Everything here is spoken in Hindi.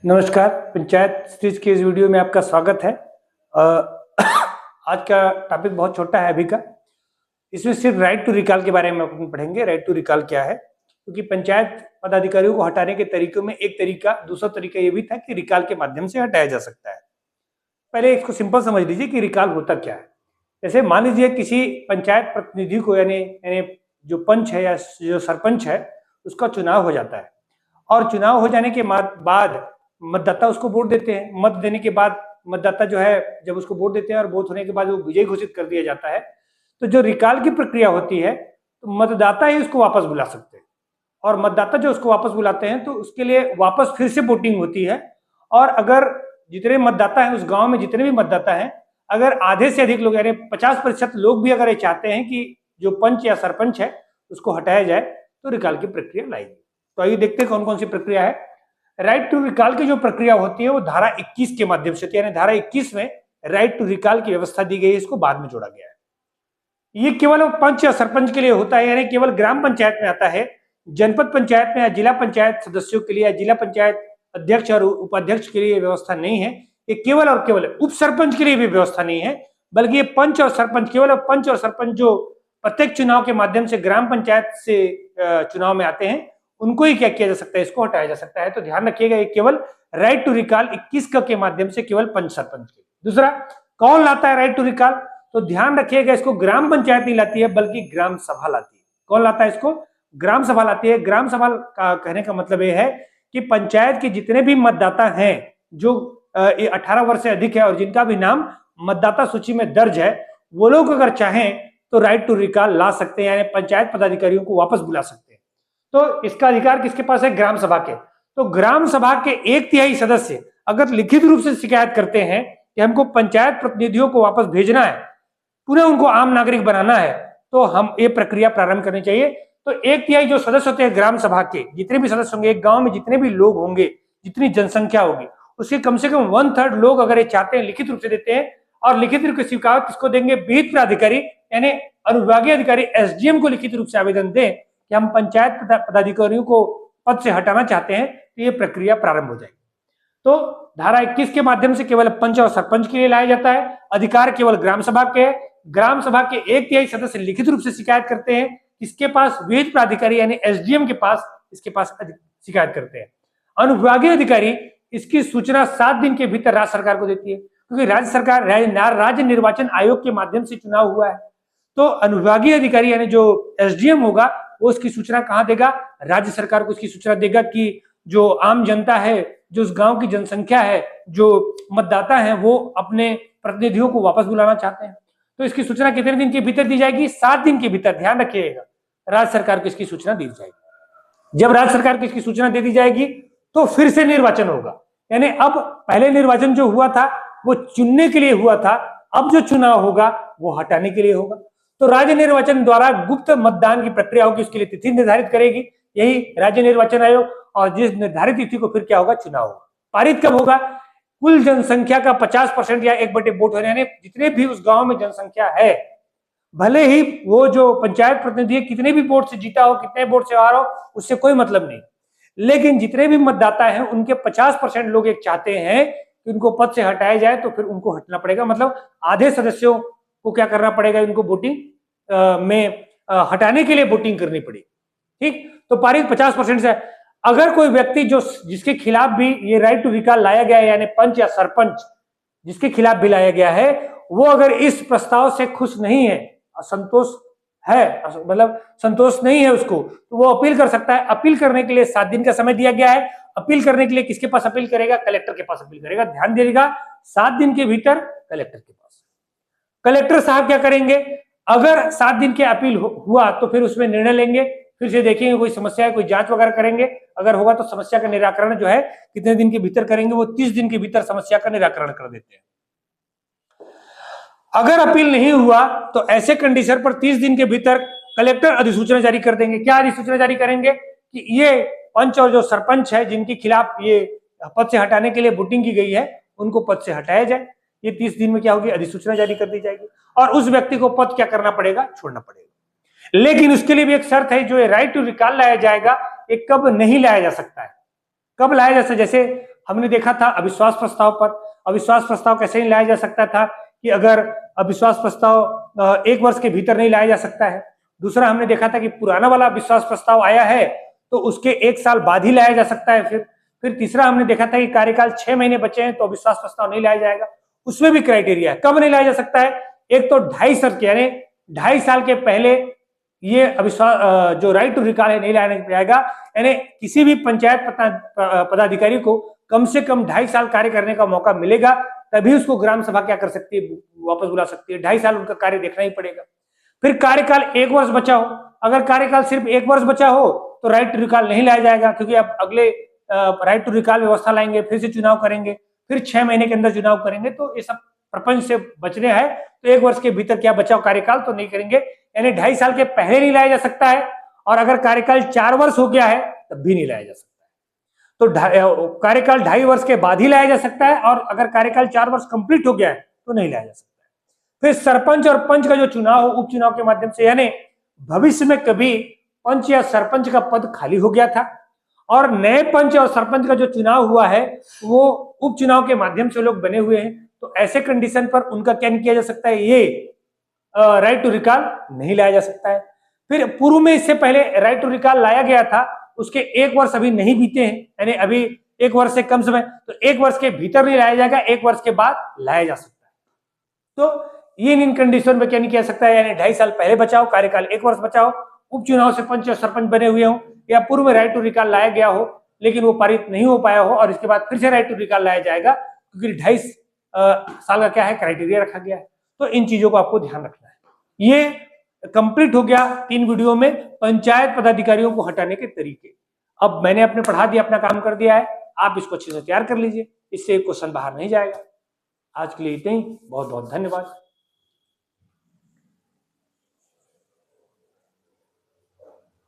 नमस्कार। पंचायत सीरीज के इस वीडियो में आपका स्वागत है। आज का टॉपिक बहुत छोटा है अभी का। इसमें सिर्फ राइट टू रिकॉल के बारे में अपन पढ़ेंगे। राइट टू रिकॉल क्या है, क्योंकि पंचायत पदाधिकारियों को हटाने के तरीकों में एक तरीका, दूसरा तरीका ये भी था कि रिकॉल के माध्यम से हटाया जा सकता है। पहले इसको सिंपल समझ लीजिए कि रिकॉल होता क्या है। जैसे मान लीजिए किसी पंचायत प्रतिनिधि को यानी जो पंच है या जो सरपंच है उसका चुनाव हो जाता है, और चुनाव हो जाने के बाद मतदाता उसको वोट देते हैं। मत देने के बाद मतदाता जो है जब उसको वोट देते हैं और वोट होने के बाद वो विजयी घोषित कर दिया जाता है, तो जो रिकॉल की प्रक्रिया होती है तो मतदाता ही उसको वापस बुला सकते हैं। और मतदाता जो उसको वापस बुलाते हैं तो उसके लिए वापस फिर से वोटिंग होती है। और अगर जितने मतदाता हैं उस गांव में, जितने भी मतदाता हैं, अगर आधे से अधिक लोग यानी 50% लोग भी अगर ये चाहते हैं कि जो पंच या सरपंच है उसको हटाया जाए तो रिकॉल की प्रक्रिया लाएगी। तो आइए देखते हैं कौन कौन सी प्रक्रिया है। राइट टू रिकॉल की जो प्रक्रिया होती है वो धारा 21 के माध्यम से होती है। यानी धारा 21 में राइट टू रिकॉल की व्यवस्था दी गई है, इसको बाद में जोड़ा गया है। ये केवल पंच या सरपंच के लिए होता है, यानी केवल ग्राम पंचायत में आता है। जनपद पंचायत में या जिला पंचायत सदस्यों के लिए या जिला पंचायत अध्यक्ष और उपाध्यक्ष के लिए व्यवस्था नहीं है। ये केवल और केवल उप सरपंच के लिए भी व्यवस्था नहीं है, बल्कि ये पंच और सरपंच, केवल पंच और सरपंच जो प्रत्येक चुनाव के माध्यम से ग्राम पंचायत से चुनाव में आते हैं उनको ही क्या किया जा सकता है, इसको हटाया जा सकता है। तो ध्यान रखिएगा, ये केवल राइट टू रिकॉल 21 के माध्यम से केवल पंच सरपंच के। दूसरा, कौन लाता है राइट टू रिकॉल? तो ध्यान रखिएगा, इसको ग्राम पंचायत नहीं लाती है बल्कि ग्राम सभा लाती है। कौन लाता है इसको? ग्राम सभा लाती है। ग्राम सभा का कहने का मतलब यह है कि पंचायत के जितने भी मतदाता हैं जो 18 वर्ष से अधिक है और जिनका भी नाम मतदाता सूची में दर्ज है, वो लोग अगर चाहें तो राइट टू रिकॉल ला सकते हैं, यानी पंचायत पदाधिकारियों को वापस बुला सकते हैं। तो इसका अधिकार किसके पास है? ग्राम सभा के। तो ग्राम सभा के 1/3 सदस्य अगर लिखित रूप से शिकायत करते हैं कि हमको पंचायत प्रतिनिधियों को वापस भेजना है, पुनः उनको आम नागरिक बनाना है, तो हम ये प्रक्रिया प्रारंभ करनी चाहिए। तो 1/3 जो सदस्य होते हैं ग्राम सभा के, जितने भी सदस्य होंगे, एक गांव में जितने भी लोग होंगे, जितनी जनसंख्या होगी, उसके कम से कम 1/3 लोग अगर ये चाहते हैं, लिखित रूप से देते हैं। और लिखित रूप से स्वीकार किसको देंगे? विहित प्राधिकारी यानी अनुविभागीय अधिकारी एसडीएम को लिखित रूप से आवेदन दें कि हम पंचायत पदाधिकारियों को पद से हटाना चाहते हैं, तो ये प्रक्रिया प्रारंभ हो जाएगी। तो धारा 21 के माध्यम से केवल पंच और सरपंच के लिए लाया जाता है। अधिकार केवल ग्राम सभा के है। ग्राम सभा के 1/3 सदस्य लिखित रूप से शिकायत करते हैं, किसके पास? विहित प्राधिकारी यानी एसडीएम के पास, इसके पास शिकायत करते हैं। अनुविभागीय अधिकारी इसकी सूचना 7 दिन के भीतर राज्य सरकार को देती है, क्योंकि राज्य सरकार राज्य निर्वाचन आयोग के माध्यम से चुनाव हुआ है। तो अनुविभागीय अधिकारी यानी जो एसडीएम होगा वो इसकी सूचना कहां देगा? राज्य सरकार को इसकी सूचना देगा कि जो आम जनता है, जो उस गांव की जनसंख्या है, जो मतदाता हैं, वो अपने प्रतिनिधियों को वापस बुलाना चाहते हैं। तो इसकी सूचना कितने दिन के भीतर दी जाएगी? 7 दिन के भीतर। ध्यान रखिएगा, राज्य सरकार को इसकी सूचना दी जाएगी। जब राज्य सरकार को इसकी सूचना दे दी जाएगी तो फिर से निर्वाचन होगा। यानी अब पहले निर्वाचन जो हुआ था वो चुनने के लिए हुआ था, अब जो चुनाव होगा वो हटाने के लिए होगा। तो राज्य निर्वाचन द्वारा गुप्त मतदान की प्रक्रिया होगी, उसके लिए तिथि निर्धारित करेगी यही राज्य निर्वाचन आयोग, और जिस निर्धारित तिथि को फिर क्या होगा? चुनाव होगा। पारित कब होगा? कुल जनसंख्या का 50% या 1/2 वोट होने, यानी जितने भी उस गांव में जनसंख्या है, भले ही वो जो पंचायत प्रतिनिधि कितने भी वोट से जीता हो, कितने वोट से हारा हो, उससे कोई मतलब नहीं, लेकिन जितने भी मतदाता हैं उनके 50% लोग एक चाहते हैं कि उनको पद से हटाया जाए, तो फिर उनको हटना पड़ेगा। मतलब आधे सदस्यों को क्या करना पड़ेगा? इनको वोटिंग में हटाने के लिए वोटिंग करनी पड़ेगी। ठीक, तो पारित 50% से। अगर कोई व्यक्ति जो जिसके खिलाफ भी ये राइट टू रिकॉल लाया गया है, यानी पंच या सरपंच जिसके खिलाफ भी लाया गया है, वो अगर इस प्रस्ताव से खुश नहीं है, असंतोष है, मतलब संतोष नहीं है उसको, तो वो अपील कर सकता है। अपील करने के लिए 7 दिन का समय दिया गया है। अपील करने के लिए किसके पास अपील करेगा? कलेक्टर के पास अपील करेगा। ध्यान दीजिएगा, 7 दिन के भीतर कलेक्टर के पास। कलेक्टर साहब क्या करेंगे? अगर 7 दिन के अपील हुआ तो फिर उसमें निर्णय लेंगे, फिर से देखेंगे कोई समस्या है, कोई जांच वगैरह करेंगे। अगर होगा तो समस्या का निराकरण जो है कितने दिन के भीतर करेंगे? वो 30 दिन के भीतर समस्या का निराकरण कर देते हैं। अगर अपील नहीं हुआ तो ऐसे कंडीशन पर 30 दिन के भीतर कलेक्टर अधिसूचना जारी कर देंगे। क्या अधिसूचना जारी करेंगे? कि ये पंच और जो सरपंच है जिनके खिलाफ ये पद से हटाने के लिए वोटिंग की गई है, उनको पद से हटाया जाए। ये 30 दिन में क्या होगी? अधिसूचना जारी कर दी जाएगी, और उस व्यक्ति को पद क्या करना पड़ेगा? छोड़ना पड़ेगा। लेकिन उसके लिए भी एक शर्त है, जो राइट टू रिकॉल लाया जाएगा, ये कब नहीं लाया जा सकता है? कब लाया जा सकता है? जैसे हमने देखा था अविश्वास प्रस्ताव पर। अविश्वास प्रस्ताव कैसे नहीं लाया जा सकता था कि अगर अविश्वास प्रस्ताव 1 वर्ष के भीतर नहीं लाया जा सकता है। दूसरा हमने देखा था कि पुराना वाला अविश्वास प्रस्ताव आया है तो उसके 1 साल बाद ही लाया जा सकता है। फिर तीसरा हमने देखा था कि कार्यकाल 6 महीने बचे हैं तो अविश्वास प्रस्ताव नहीं लाया जाएगा। उसमें भी क्राइटेरिया है कब नहीं लाया जा सकता है। एक तो 2.5 साल यानी 2.5 साल के पहले ये अविश्वास जो राइट टू रिकॉल है नहीं लाया जाएगा। यानी किसी भी पंचायत पदाधिकारी को कम से कम 2.5 साल कार्य करने का मौका मिलेगा, तभी उसको ग्राम सभा क्या कर सकती है, वापस बुला सकती है। 2.5 साल उनका कार्य देखना ही पड़ेगा। फिर कार्यकाल 1 वर्ष बचा हो, अगर कार्यकाल सिर्फ 1 वर्ष बचा हो तो राइट टू रिकॉल नहीं लाया जाएगा, क्योंकि आप अगले राइट टू रिकॉल व्यवस्था लाएंगे, फिर से चुनाव करेंगे, फिर 6 महीने के अंदर चुनाव करेंगे, तो ये सब प्रपंच से बचने हैं। तो 1 वर्ष के भीतर क्या बचाव कार्यकाल तो नहीं करेंगे, यानी 2.5 साल के पहले नहीं लाया जा सकता है। और अगर कार्यकाल 4 वर्ष हो गया है तब भी नहीं लाया जा सकता है। तो कार्यकाल 2.5 वर्ष के बाद ही लाया जा सकता है, और अगर कार्यकाल 4 वर्ष कंप्लीट हो गया है तो नहीं लाया जा सकता है। फिर सरपंच और पंच का जो चुनाव हो उपचुनाव के माध्यम से, यानी भविष्य में कभी पंच या सरपंच का पद खाली हो गया था और नए पंच और सरपंच का जो चुनाव हुआ है वो उपचुनाव के माध्यम से लोग बने हुए हैं, तो ऐसे कंडीशन पर उनका क्या किया जा सकता है, ये राइट टू रिकॉल नहीं लाया जा सकता है। फिर पूर्व में इससे पहले राइट टू रिकॉल लाया गया था, उसके 1 वर्ष अभी नहीं बीते हैं, यानी अभी 1 वर्ष से कम समय, तो 1 वर्ष के भीतर नहीं लाया जाएगा, 1 वर्ष के बाद लाया जा सकता है। तो ये इन कंडीशन में क्या नहीं किया सकता है, यानी 2.5 साल पहले बचाओ, कार्यकाल 1 वर्ष बचाओ, उपचुनाव से पंच और सरपंच बने हुए हो, या पूर्व में राइट टू रिकॉल लाया गया हो लेकिन वो पारित नहीं हो पाया हो और इसके बाद फिर से राइट टू रिकॉल लाया जाएगा, क्योंकि 2.5 साल का क्या है क्राइटेरिया रखा गया है। तो इन चीजों को आपको ध्यान रखना है। ये कंप्लीट हो गया 3 वीडियो में पंचायत पदाधिकारियों को हटाने के तरीके। अब मैंने अपने पढ़ा दिया, अपना काम कर दिया है, आप इसको अच्छे से तैयार कर लीजिए, इससे क्वेश्चन बाहर नहीं जाएगा। आज के लिए इतना ही, बहुत बहुत धन्यवाद।